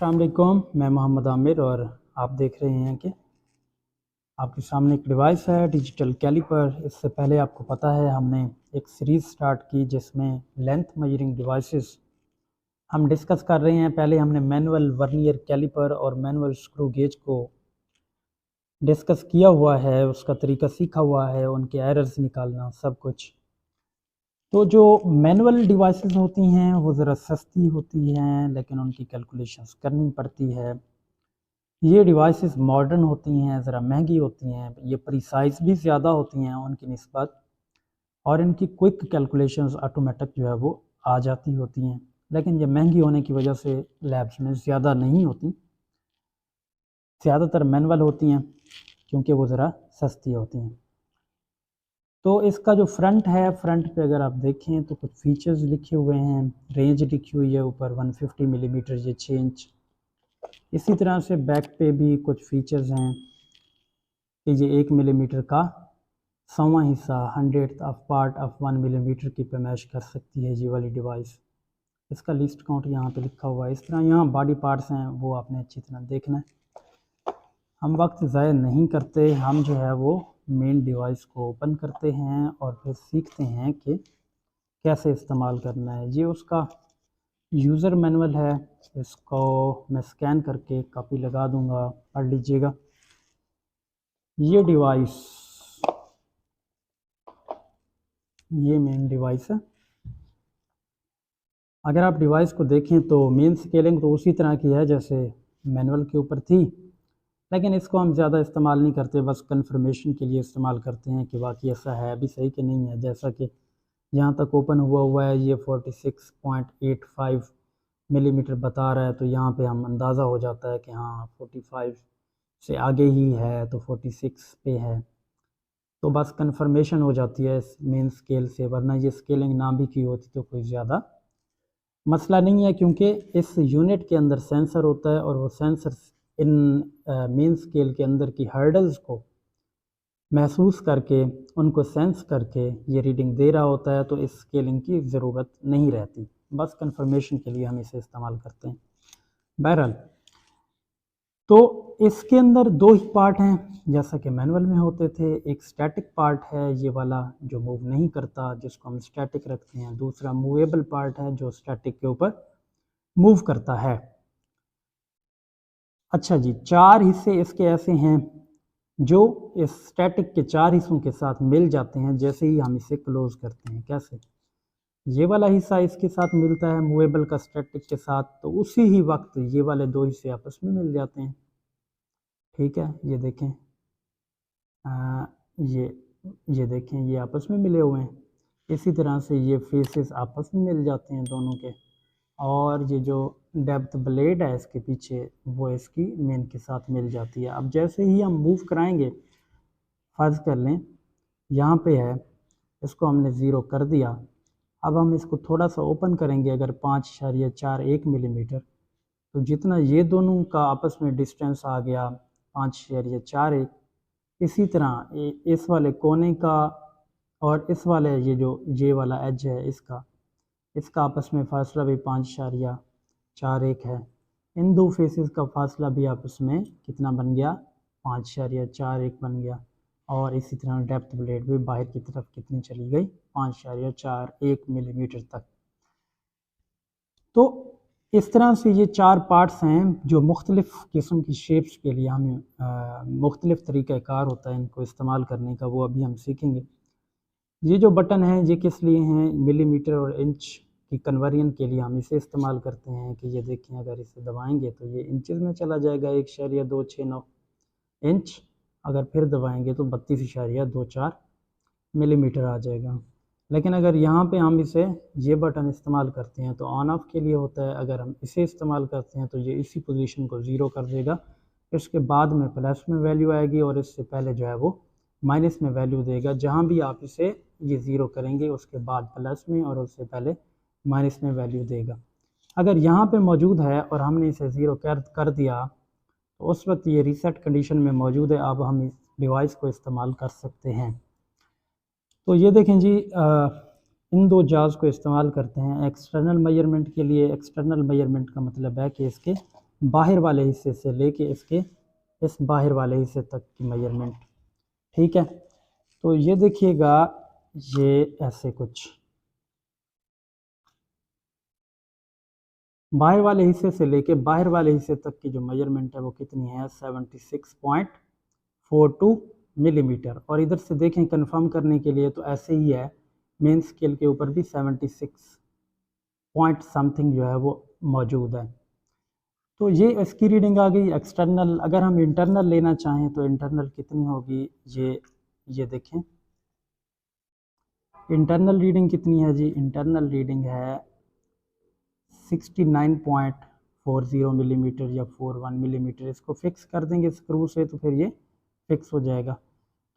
अस्सलाम वालेकुम, मैं मोहम्मद आमिर और आप देख रहे हैं कि आपके सामने एक डिवाइस है डिजिटल कैलिपर। इससे पहले आपको पता है हमने एक सीरीज़ स्टार्ट की जिसमें लेंथ मेजरिंग डिवाइसेस हम डिस्कस कर रहे हैं। पहले हमने मैनुअल वर्नियर कैलिपर और मैनुअल स्क्रू गेज को डिस्कस किया हुआ है, उसका तरीका सीखा हुआ है, उनके एरर्स निकालना सब कुछ। तो जो मैनुअल डिवाइसेस होती हैं वो ज़रा सस्ती होती हैं लेकिन उनकी कैलकुलेशंस करनी पड़ती है। ये डिवाइसेस मॉडर्न होती हैं, ज़रा महंगी होती हैं, ये प्रिसाइज भी ज़्यादा होती हैं उनकी निस्बत, और इनकी क्विक कैलकुलेशंस ऑटोमेटिक जो है वो आ जाती होती हैं। लेकिन ये महंगी होने की वजह से लैब्स में ज़्यादा नहीं होती, ज़्यादातर मैनुअल होती हैं क्योंकि वो ज़रा सस्ती होती हैं। तो इसका जो फ्रंट है, फ्रंट पे अगर आप देखें तो कुछ फीचर्स लिखे हुए हैं, रेंज लिखी हुई है ऊपर 150 मिलीमीटर, ये 6 इंच। इसी तरह से बैक पे भी कुछ फीचर्स हैं कि ये 1 मिलीमीटर का 100वां हिस्सा 100th of part of 1 millimetre की पैमाइश कर सकती है ये वाली डिवाइस। इसका लिस्ट काउंट यहाँ पे लिखा हुआ है। इस तरह यहाँ बॉडी पार्ट्स हैं वो आपने अच्छी तरह देखना है। हम वक्त ज़ाया नहीं करते, हम जो है वो मेन डिवाइस को ओपन करते हैं और फिर सीखते हैं कि कैसे इस्तेमाल करना है। ये उसका यूज़र मैनुअल है, इसको मैं स्कैन करके कॉपी लगा दूंगा, पढ़ लीजिएगा। ये डिवाइस, ये मेन डिवाइस है। अगर आप डिवाइस को देखें तो मेन स्केलिंग तो उसी तरह की है जैसे मैनुअल के ऊपर थी, लेकिन इसको हम ज़्यादा इस्तेमाल नहीं करते, बस कंफर्मेशन के लिए इस्तेमाल करते हैं कि वाकई ऐसा है भी सही कि नहीं है। जैसा कि यहाँ तक ओपन हुआ है, ये 46.85 मिलीमीटर बता रहा है, तो यहाँ पे हम अंदाज़ा हो जाता है कि हाँ 45 से आगे ही है, तो 46 पे है। तो बस कंफर्मेशन हो जाती है इस मेन स्केल से, वरना ये स्केलिंग ना भी की होती तो कोई ज़्यादा मसला नहीं है, क्योंकि इस यूनिट के अंदर सेंसर होता है और वो सेंसर इन मेन स्केल के अंदर की हर्डल्स को महसूस करके, उनको सेंस करके ये रीडिंग दे रहा होता है। तो इस स्केलिंग की ज़रूरत नहीं रहती, बस कंफर्मेशन के लिए हम इसे इस्तेमाल करते हैं। बहरहाल, तो इसके अंदर दो ही पार्ट हैं जैसा कि मैनुअल में होते थे। एक स्टैटिक पार्ट है ये वाला जो मूव नहीं करता, जिसको हम स्टैटिक रखते हैं। दूसरा मूवेबल पार्ट है जो स्टैटिक के ऊपर मूव करता है। अच्छा जी, 4 हिस्से इसके ऐसे हैं जो इस स्टैटिक के 4 हिस्सों के साथ मिल जाते हैं जैसे ही हम इसे क्लोज करते हैं। कैसे? ये वाला हिस्सा इसके साथ मिलता है मूवेबल का स्टैटिक के साथ, तो उसी ही वक्त ये वाले दो हिस्से आपस में मिल जाते हैं। ठीक है, ये देखें, आ, ये देखें, ये आपस में मिले हुए हैं। इसी तरह से ये फेसेस आपस में मिल जाते हैं दोनों के, और ये जो डेप्थ ब्लेड है इसके पीछे वो इसकी मेन के साथ मिल जाती है। अब जैसे ही हम मूव कराएंगे, फ़र्ज़ कर लें यहाँ पे है, इसको हमने ज़ीरो कर दिया। अब हम इसको थोड़ा सा ओपन करेंगे, अगर 5.41 मिलीमीटर, तो जितना ये दोनों का आपस में डिस्टेंस आ गया 5.41, इसी तरह इस वाले कोने का और इस वाले ये वाला एज है इसका आपस में फ़ासला भी 5.41 है। इन दो फेसेस का फासला भी आपस में कितना बन गया? 5.41 बन गया। और इसी तरह डेप्थ ब्लेड भी बाहर की तरफ कितनी चली गई? 5.41 मिलीमीटर तक। तो इस तरह से ये 4 पार्ट्स हैं जो मुख्तलिफ़ किस्म की शेप्स के लिए हमें मुख्तलिफ़ तरीक़ाकार होता है इनको इस्तेमाल करने का, वो अभी हम सीखेंगे। ये जो बटन है ये किस लिए हैं? मिलीमीटर और इंच की कन्वर्जन के लिए हम इसे इस्तेमाल करते हैं। कि ये देखें, अगर इसे दबाएंगे तो ये इंचज़ में चला जाएगा, 1.269 इंच। अगर फिर दबाएंगे तो 32.24 मिलीमीटर आ जाएगा। लेकिन अगर यहाँ पे हम ये बटन इस्तेमाल करते हैं तो ऑन ऑफ के लिए होता है। अगर हम इसे इस्तेमाल करते हैं तो ये इसी पोजीशन को ज़ीरो कर देगा, इसके बाद में प्लस में वैल्यू आएगी और इससे पहले जो है वो माइनस में वैल्यू देगा। जहाँ भी आप इसे ये ज़ीरो करेंगे उसके बाद प्लस में और उससे पहले माइनस में वैल्यू देगा। अगर यहाँ पे मौजूद है और हमने इसे ज़ीरो कर दिया तो उस वक्त ये रीसेट कंडीशन में मौजूद है। अब हम इस डिवाइस को इस्तेमाल कर सकते हैं। तो ये देखें जी, इन दो जाज़ को इस्तेमाल करते हैं एक्सटर्नल मेजरमेंट के लिए। एक्सटर्नल मेजरमेंट का मतलब है कि इसके बाहर वाले हिस्से से लेके इसके इस बाहर वाले हिस्से तक की मेजरमेंट। ठीक है, तो ये देखिएगा, ये ऐसे कुछ बाहर वाले हिस्से से लेके बाहर वाले हिस्से तक की जो मेजरमेंट है वो कितनी है, 76.42 मिलीमीटर। और इधर से देखें कंफर्म करने के लिए तो ऐसे ही है, मेन स्केल के ऊपर भी 76 पॉइंट समथिंग जो है वो मौजूद है। तो ये इसकी रीडिंग आ गई एक्सटर्नल। अगर हम इंटरनल लेना चाहें तो इंटरनल कितनी होगी, ये देखें इंटरनल रीडिंग कितनी है जी। इंटरनल रीडिंग है 69.40 मिलीमीटर या 41 मिलीमीटर। इसको फिक्स कर देंगे स्क्रू से तो फिर ये फिक्स हो जाएगा।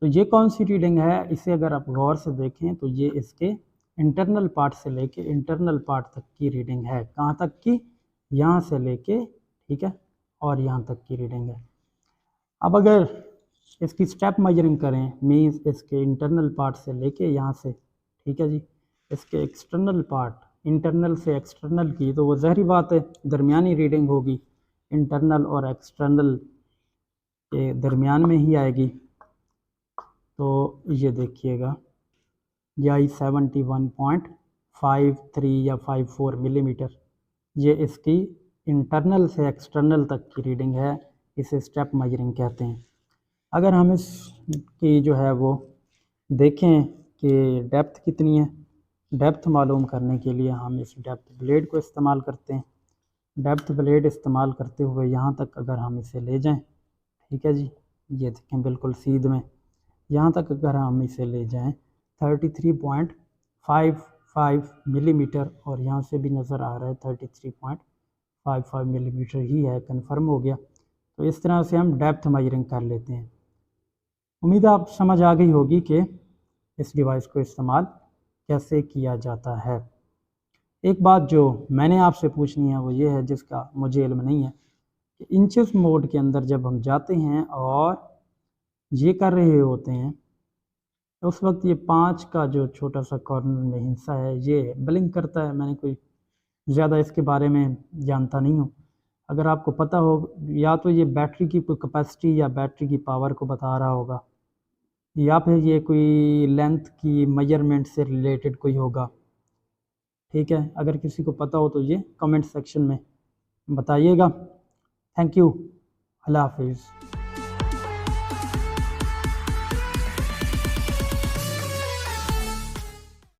तो ये कौन सी रीडिंग है, इसे अगर आप गौर से देखें तो ये इसके इंटरनल पार्ट से लेके इंटरनल पार्ट तक की रीडिंग है। कहाँ तक की, यहाँ से लेके, ठीक है, और यहाँ तक की रीडिंग है। अब अगर इसकी स्टेप मेजरिंग करें, मीन्स इसके इंटरनल पार्ट से लेके यहाँ से, ठीक है जी, इसके एक्सटर्नल पार्ट, इंटरनल से एक्सटर्नल की, तो वो ज़ाहिर बात है दरमियानी रीडिंग होगी, इंटरनल और एक्सटर्नल के दरमियान में ही आएगी। तो ये देखिएगा, यही 71.53 या 54 मिलीमीटर, ये इसकी इंटरनल से एक्सटर्नल तक की रीडिंग है। इसे स्टेप मेजरिंग कहते हैं। अगर हम इसकी जो है वो देखें कि डेप्थ कितनी है, डेप्थ मालूम करने के लिए हम इस डेप्थ ब्लेड को इस्तेमाल करते हैं। डेप्थ ब्लेड इस्तेमाल करते हुए यहाँ तक अगर हम इसे ले जाएं, ठीक है जी, ये देखें बिल्कुल सीध में, यहाँ तक अगर हम इसे ले जाएं 33.55 मिलीमीटर, और यहाँ से भी नज़र आ रहा है 33.55 मिलीमीटर ही है, कंफर्म हो गया। तो इस तरह से हम डेप्थ मेजरिंग कर लेते हैं। उम्मीद है आप समझ आ गई होगी कि इस डिवाइस को इस्तेमाल कैसे किया जाता है। एक बात जो मैंने आपसे पूछनी है वो ये है, जिसका मुझे इल्म नहीं है, कि इंचेस मोड के अंदर जब हम जाते हैं और ये कर रहे होते हैं तो उस वक्त ये 5 का जो छोटा सा कॉर्नर में हिस्सा है ये ब्लिंक करता है। मैंने कोई ज़्यादा इसके बारे में जानता नहीं हूँ। अगर आपको पता हो, या तो ये बैटरी की कोई कैपेसिटी या बैटरी की पावर को बता रहा होगा, या फिर ये कोई लेंथ की मेजरमेंट से रिलेटेड कोई होगा। ठीक है, अगर किसी को पता हो तो ये कमेंट सेक्शन में बताइएगा। थैंक यू, अल्लाह हाफिज़।